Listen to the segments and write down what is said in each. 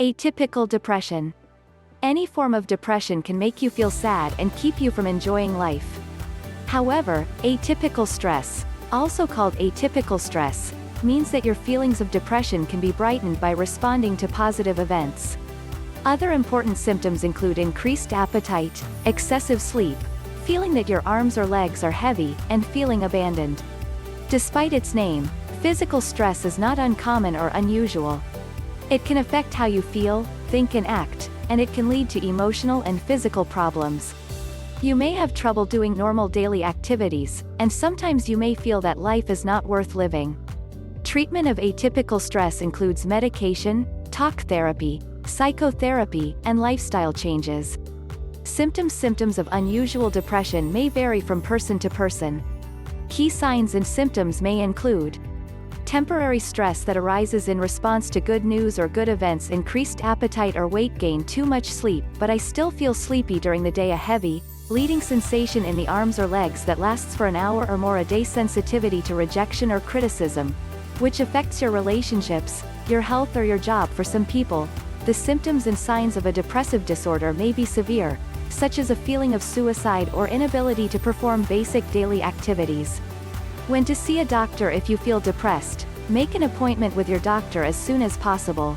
Atypical depression. Any form of depression can make you feel sad and keep you from enjoying life. However, atypical stress, also called atypical stress, means that your feelings of depression can be brightened by responding to positive events. Other important symptoms include increased appetite, excessive sleep, feeling that your arms or legs are heavy, and feeling abandoned. Despite its name, physical stress is not uncommon or unusual. It can affect how you feel, think and act, and it can lead to emotional and physical problems. You may have trouble doing normal daily activities, and sometimes you may feel that life is not worth living. Treatment of atypical stress includes medication, talk therapy, psychotherapy, and lifestyle changes. Symptoms of unusual depression may vary from person to person. Key signs and symptoms may include temporary stress that arises in response to good news or good events, increased appetite or weight gain, too much sleep, but I still feel sleepy during the day, a heavy, leading sensation in the arms or legs that lasts for an hour or more a day, sensitivity to rejection or criticism, which affects your relationships, your health or your job. For some people, the symptoms and signs of a depressive disorder may be severe, such as a feeling of suicide or inability to perform basic daily activities. When to see a doctor if you feel depressed, make an appointment with your doctor as soon as possible.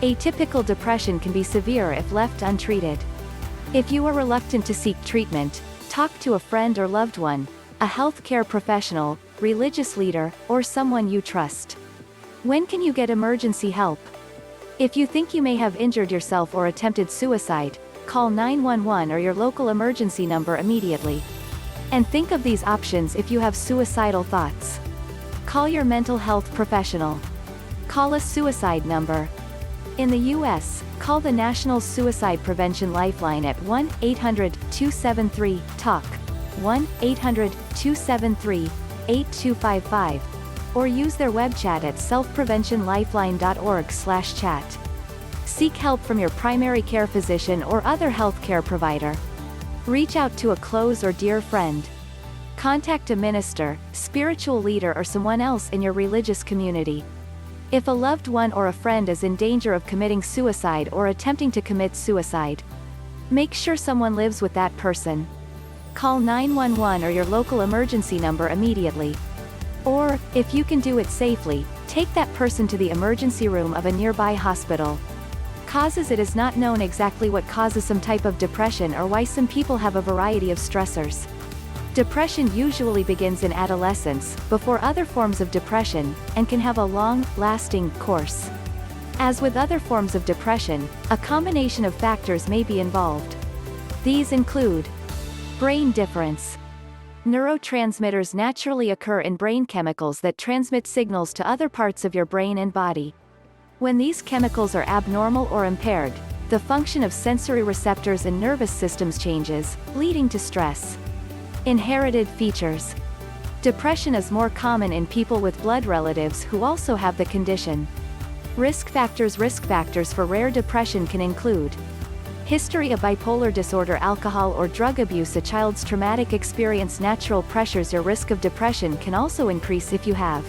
Atypical depression can be severe if left untreated. If you are reluctant to seek treatment, talk to a friend or loved one, a healthcare professional, religious leader, or someone you trust. When can you get emergency help? If you think you may have injured yourself or attempted suicide, call 911 or your local emergency number immediately. And think of these options if you have suicidal thoughts. Call your mental health professional. Call a suicide number. In the U.S., call the National Suicide Prevention Lifeline at 1-800-273-TALK, 1-800-273-8255, or use their web chat at selfpreventionlifeline.org/chat. Seek help from your primary care physician or other healthcare provider. Reach out to a close or dear friend. Contact a minister, spiritual leader or someone else in your religious community. If a loved one or a friend is in danger of committing suicide or attempting to commit suicide, make sure someone lives with that person. Call 911 or your local emergency number immediately. Or, if you can do it safely, take that person to the emergency room of a nearby hospital. Causes: it is not known exactly what causes some type of depression or why some people have a variety of stressors. Depression usually begins in adolescence, before other forms of depression, and can have a long, lasting course. As with other forms of depression, a combination of factors may be involved. These include brain difference. Neurotransmitters naturally occur in brain chemicals that transmit signals to other parts of your brain and body. When these chemicals are abnormal or impaired, the function of sensory receptors and nervous systems changes, leading to stress. Inherited features. Depression is more common in people with blood relatives who also have the condition. Risk factors for rare depression can include history of bipolar disorder, alcohol or drug abuse, a child's traumatic experience, natural pressures. Your risk of depression can also increase if you have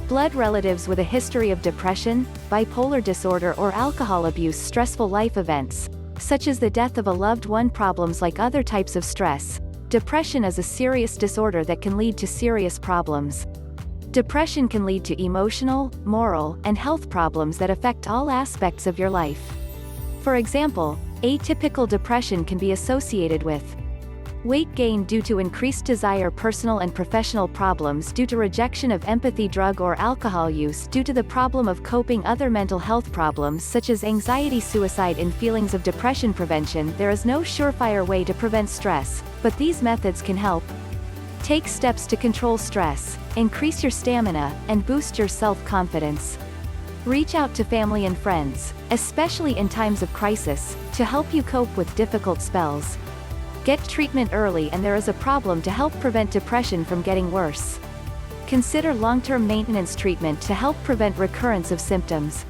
blood relatives with a history of depression, bipolar disorder or alcohol abuse, stressful life events, such as the death of a loved one, problems like other types of stress. Depression is a serious disorder that can lead to serious problems. Depression can lead to emotional, moral, and health problems that affect all aspects of your life. For example, atypical depression can be associated with weight gain due to increased desire, personal and professional problems due to rejection of empathy, drug or alcohol use due to the problem of coping, other mental health problems such as anxiety, suicide. In feelings of depression prevention, there is no surefire way to prevent stress, but these methods can help. Take steps to control stress, increase your stamina, and boost your self-confidence. Reach out to family and friends, especially in times of crisis, to help you cope with difficult spells. Get treatment early and there is a problem to help prevent depression from getting worse. Consider long-term maintenance treatment to help prevent recurrence of symptoms.